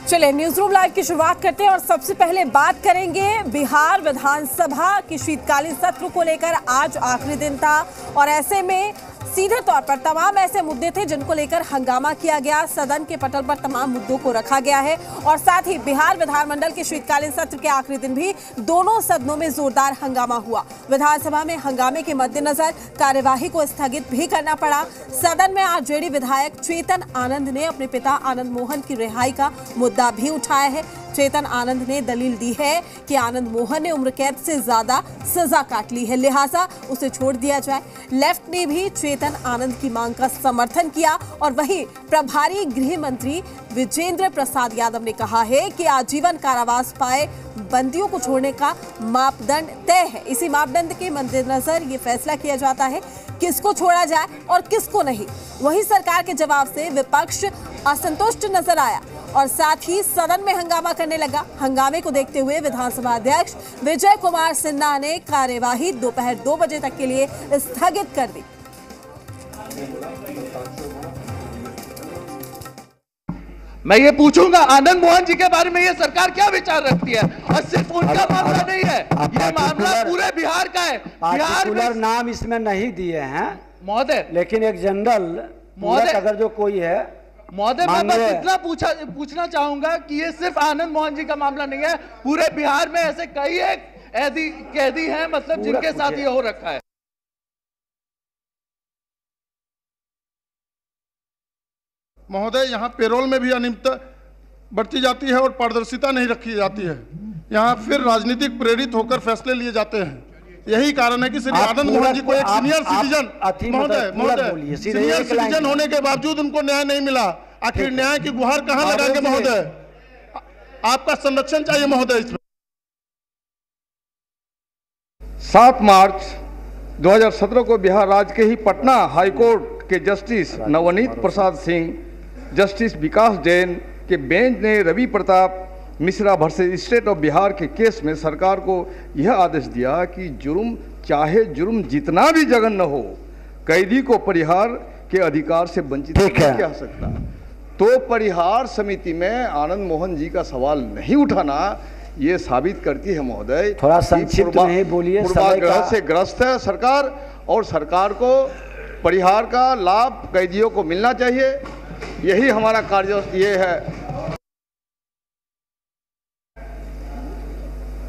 चलिए news room live की शुरुआत करते हैं और सबसे पहले बात करेंगे बिहार विधानसभा की शीतकालीन सत्र को लेकर। आज आखिरी दिन था और ऐसे में सीधे तौर पर तमाम ऐसे मुद्दे थे जिनको लेकर हंगामा किया गया। सदन के पटल पर तमाम मुद्दों को रखा गया है और साथ ही बिहार विधानमंडल के शीतकालीन सत्र के आखिरी दिन भी दोनों सदनों में जोरदार हंगामा हुआ। विधानसभा में हंगामे के मद्देनजर कार्यवाही को स्थगित भी करना पड़ा। सदन में आरजेडी विधायक चेतन आनंद ने अपने पिता आनंद मोहन की रिहाई का मुद्दा भी उठाया है। चेतन आनंद ने दलील दी है कि आनंद मोहन ने उम्र कैद से ज्यादा सजा काट ली है, लिहाजा उसे छोड़ दिया जाए। लेफ्ट ने भी चेतन आनंद की मांग का समर्थन किया और वहीं प्रभारी गृह मंत्री विजेंद्र प्रसाद यादव ने कहा है कि आजीवन कारावास पाए बंदियों को छोड़ने का मापदंड तय है। इसी मापदंड के मद्देनजर ये फैसला किया जाता है किसको छोड़ा जाए और किसको नहीं। वहीं सरकार के जवाब से विपक्ष असंतुष्ट नजर आया और साथ ही सदन में हंगामा करने लगा। हंगामे को देखते हुए विधानसभा अध्यक्ष विजय कुमार सिन्हा ने कार्यवाही दोपहर 2 बजे तक के लिए स्थगित कर दी। मैं ये पूछूंगा आनंद मोहन जी के बारे में ये सरकार क्या विचार रखती है? और सिर्फ उनका मामला नहीं है, ये मामला पूरे बिहार का है। बिहार में नाम इसमें नहीं दिए हैं महोदय, लेकिन एक जनरल महोदय अगर जो कोई है महोदय, मैं बस इतना पूछना चाहूंगा कि ये सिर्फ आनंद मोहन जी का मामला नहीं है, पूरे बिहार में ऐसे कई एक कैदी हैं मतलब जिनके साथ ये हो रखा है। महोदय, यहाँ पेरोल में भी अनियमितता बढ़ती जाती है और पारदर्शिता नहीं रखी जाती है। यहाँ फिर राजनीतिक प्रेरित होकर फैसले लिए जाते हैं। यही कारण है कि श्री आनंद मोहन जी को एक सीनियर सिटीजन महोदय सीनियर सिटीजन होने के बावजूद उनको न्याय नहीं मिला। आखिर न्याय की गुहार कहां लगाएंगे महोदय? आपका संरक्षण चाहिए महोदय। इसमें 7 मार्च 2017 को बिहार राज्य के ही पटना हाईकोर्ट के जस्टिस नवनीत प्रसाद सिंह, जस्टिस विकास जैन के बेंच ने Ravi Pratap Mishra versus state of Bihar के केस में सरकार को यह आदेश दिया कि चाहे जुर्म जितना भी जघन्य हो, कैदी को परिहार के अधिकार से वंचित नहीं किया सकता। तो परिहार समिति में आनंद मोहन जी का सवाल नहीं उठाना ये साबित करती है महोदय, थोड़ा संक्षिप्त में बोलिए, पूर्वाग्रह से ग्रस्त है सरकार और सरकार को परिहार का लाभ कैदियों को मिलना चाहिए। यही हमारा कार्य ये है।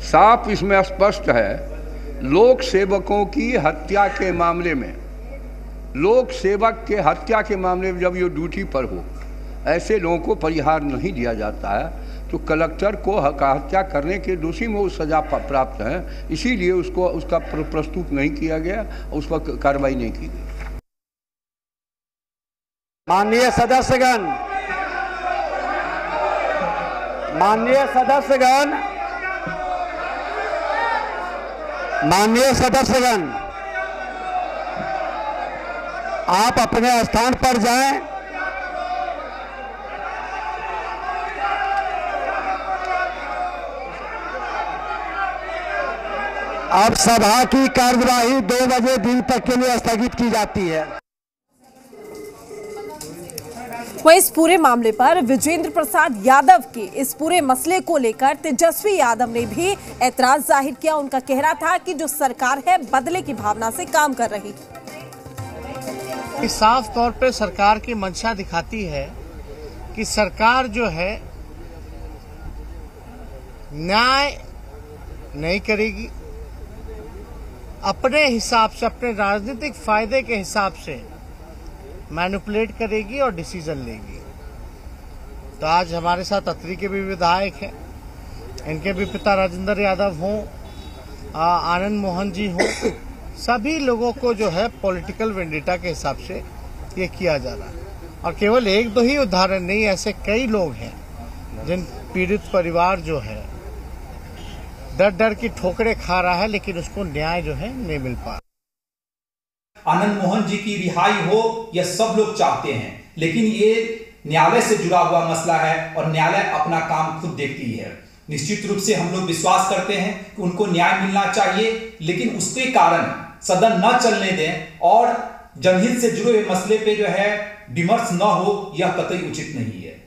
साफ इसमें स्पष्ट है, लोक सेवकों की हत्या के मामले में, लोक सेवक के हत्या के मामले में जब ये ड्यूटी पर हो, ऐसे लोगों को परिहार नहीं दिया जाता है। तो कलेक्टर को हत्या करने के दोषी में वो सजा प्राप्त है, इसीलिए उसका प्रस्तुत नहीं किया गया, उस पर कार्रवाई नहीं की गई। माननीय सदस्यगण, माननीय सदस्यगण, आप अपने स्थान पर जाएं। अब सभा की कार्यवाही 2 बजे दिन तक के लिए स्थगित की जाती है। वहीं इस पूरे मामले पर विजेंद्र प्रसाद यादव के इस पूरे मसले को लेकर तेजस्वी यादव ने भी ऐतराज जाहिर किया। उनका कहना था कि जो सरकार है बदले की भावना से काम कर रही है। साफ तौर पर सरकार की मंशा दिखाती है कि सरकार जो है न्याय नहीं करेगी, अपने हिसाब से, अपने राजनीतिक फायदे के हिसाब से मैनिपुलेट करेगी और डिसीजन लेगी। तो आज हमारे साथ अत्री के भी विधायक हैं, इनके भी पिता राजेंद्र यादव हों, आनंद मोहन जी हों, सभी लोगों को जो है पॉलिटिकल वेंडिटा के हिसाब से ये किया जा रहा है। और केवल 1-2 ही उदाहरण नहीं, ऐसे कई लोग हैं जिन पीड़ित परिवार जो है डर की ठोकरें खा रहा है, लेकिन उसको न्याय जो है नहीं मिल पा रहा। आनंद मोहन जी की रिहाई हो यह सब लोग चाहते हैं, लेकिन ये न्यायालय से जुड़ा हुआ मसला है और न्यायालय अपना काम खुद देखती है। निश्चित रूप से हम लोग विश्वास करते हैं कि उनको न्याय मिलना चाहिए, लेकिन उसके कारण सदन न चलने दें और जनहित से जुड़े हुए मसले पे जो है विमर्श न हो यह कतई उचित नहीं है।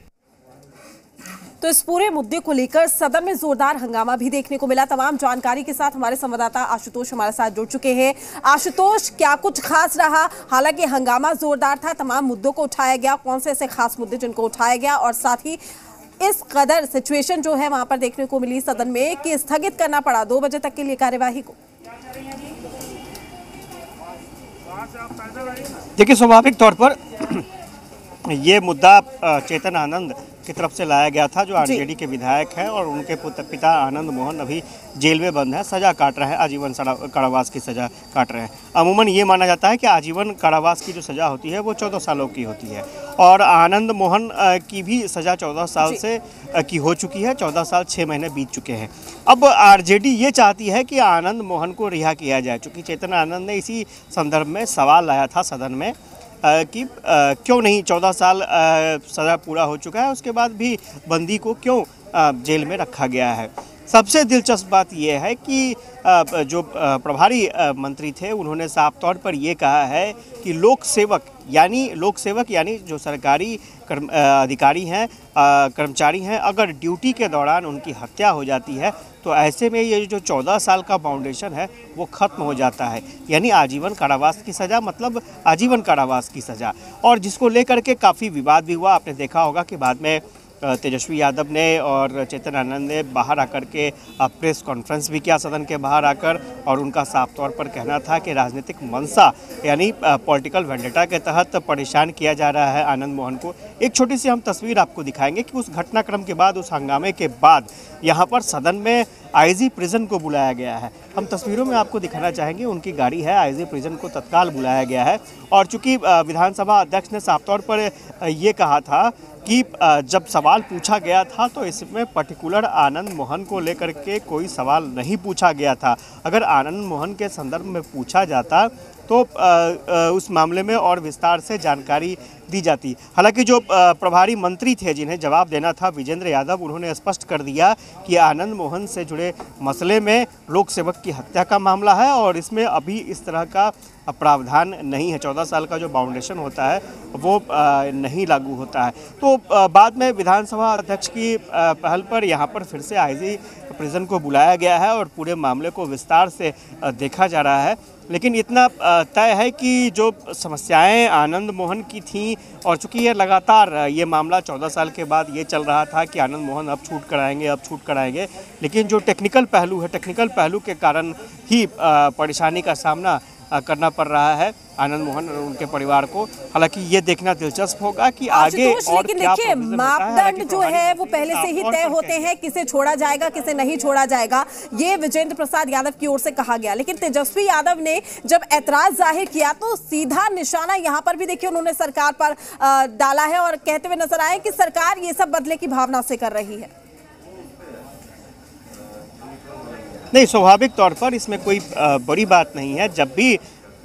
तो इस पूरे मुद्दे को लेकर सदन में जोरदार हंगामा भी देखने को मिला। तमाम जानकारी के साथ हमारे संवाददाता आशुतोष हमारे साथ जुड़ चुके हैं। आशुतोष, क्या कुछ खास रहा? हालांकि हंगामा जोरदार था, तमाम मुद्दों को उठाया गया, कौन से ऐसे खास मुद्दे जिनको उठाया गया, और साथ ही इस कदर सिचुएशन जो है वहां पर देखने को मिली सदन में कि स्थगित करना पड़ा 2 बजे तक के लिए कार्यवाही को। देखिए, स्वाभाविक तौर पर ये मुद्दा चेतन आनंद की तरफ से लाया गया था, जो आरजेडी के विधायक हैं और उनके पिता आनंद मोहन अभी जेल में बंद है, सजा काट रहे हैं, आजीवन कारावास की सजा काट रहे हैं। अमूमन ये माना जाता है कि आजीवन कारावास की जो सजा होती है वो 14 सालों की होती है, और आनंद मोहन की भी सजा 14 साल से की हो चुकी है। 14 साल 6 महीने बीत चुके हैं। अब आरजेडी ये चाहती है कि आनंद मोहन को रिहा किया जाए, चूँकि चेतन आनंद ने इसी संदर्भ में सवाल लाया था सदन में कि क्यों नहीं 14 साल सज़ा पूरा हो चुका है, उसके बाद भी बंदी को क्यों जेल में रखा गया है। सबसे दिलचस्प बात यह है कि जो प्रभारी मंत्री थे उन्होंने साफ तौर पर यह कहा है कि लोक सेवक यानी जो सरकारी अधिकारी हैं, कर्मचारी हैं, अगर ड्यूटी के दौरान उनकी हत्या हो जाती है तो ऐसे में ये जो 14 साल का बाउंडेशन है वो ख़त्म हो जाता है, यानी आजीवन कारावास की सज़ा, मतलब आजीवन कारावास की सज़ा। और जिसको लेकर के काफ़ी विवाद भी हुआ। आपने देखा होगा कि बाद में तेजस्वी यादव ने और चेतन आनंद ने बाहर आकर के प्रेस कॉन्फ्रेंस भी किया सदन के बाहर आकर, और उनका साफ तौर पर कहना था कि राजनीतिक मंशा यानी पॉलिटिकल वेंडेटा के तहत परेशान किया जा रहा है आनंद मोहन को। एक छोटी सी हम तस्वीर आपको दिखाएंगे कि उस घटनाक्रम के बाद, उस हंगामे के बाद यहाँ पर सदन में आईजी प्रिजन को बुलाया गया है। हम तस्वीरों में आपको दिखाना चाहेंगे, उनकी गाड़ी है, आईजी प्रिजन को तत्काल बुलाया गया है। और चूंकि विधानसभा अध्यक्ष ने साफ तौर पर ये कहा था कि जब सवाल पूछा गया था तो इसमें पर्टिकुलर आनंद मोहन को लेकर के कोई सवाल नहीं पूछा गया था। अगर आनंद मोहन के संदर्भ में पूछा जाता तो उस मामले में और विस्तार से जानकारी दी जाती। हालांकि जो प्रभारी मंत्री थे जिन्हें जवाब देना था, विजेंद्र यादव, उन्होंने स्पष्ट कर दिया कि आनंद मोहन से जुड़े मसले में लोक सेवक की हत्या का मामला है और इसमें अभी इस तरह का प्रावधान नहीं है। 14 साल का जो बाउंडेशन होता है वो नहीं लागू होता है। तो बाद में विधानसभा अध्यक्ष की पहल पर यहाँ पर फिर से आईजी प्रिजन को बुलाया गया है और पूरे मामले को विस्तार से देखा जा रहा है। लेकिन इतना तय है कि जो समस्याएं आनंद मोहन की थीं, और चूंकि ये लगातार ये मामला 14 साल के बाद ये चल रहा था कि आनंद मोहन अब छूट कराएंगे, लेकिन जो टेक्निकल पहलू के कारण ही परेशानी का सामना करना पड़ रहा है आनंद मोहन और उनके परिवार को। हालांकि ये देखना दिलचस्प होगा कि आगे और लेकिन देखिए, मापदंड जो है वो पहले से ही तय होते हैं, किसे छोड़ा जाएगा किसे नहीं छोड़ा जाएगा, ये विजेंद्र प्रसाद यादव की ओर से कहा गया। लेकिन तेजस्वी यादव ने जब ऐतराज जाहिर किया तो सीधा निशाना यहाँ पर भी देखिए उन्होंने सरकार पर डाला है और कहते हुए नजर आए कि सरकार ये सब बदले की भावना से कर रही है। नहीं, स्वाभाविक तौर पर इसमें कोई बड़ी बात नहीं है। जब भी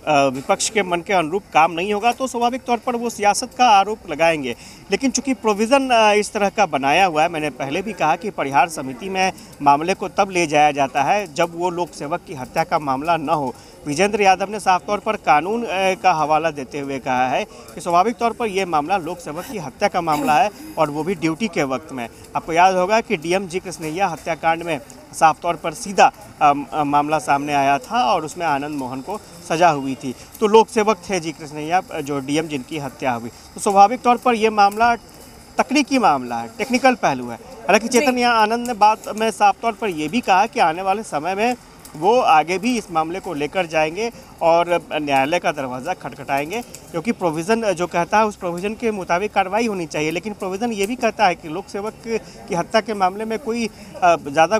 विपक्ष के मन के अनुरूप काम नहीं होगा तो स्वाभाविक तौर पर वो सियासत का आरोप लगाएंगे। लेकिन चूंकि प्रोविज़न इस तरह का बनाया हुआ है, मैंने पहले भी कहा कि परिहार समिति में मामले को तब ले जाया जाता है जब वो लोक सेवक की हत्या का मामला न हो। विजेंद्र यादव ने साफ तौर पर कानून का हवाला देते हुए कहा है कि स्वाभाविक तौर पर यह मामला लोक सेवक की हत्या का मामला है और वो भी ड्यूटी के वक्त में। आपको याद होगा कि डीएम जी कृष्णैया हत्याकांड में साफ तौर पर सीधा मामला सामने आया था और उसमें आनंद मोहन को सजा हुई थी। तो लोक सेवक थे जी कृष्णैया जो डीएम जिनकी हत्या हुई। तो स्वाभाविक तौर पर यह मामला तकनीकी मामला है, टेक्निकल पहलू है। हालांकि चेतन आनंद ने बात में साफ तौर पर यह भी कहा कि आने वाले समय में वो आगे भी इस मामले को लेकर जाएंगे और न्यायालय का दरवाज़ा खटखटाएंगे, क्योंकि प्रोविज़न जो कहता है उस प्रोविज़न के मुताबिक कार्रवाई होनी चाहिए। लेकिन प्रोविज़न ये भी कहता है कि लोक सेवक की हत्या के मामले में कोई ज़्यादा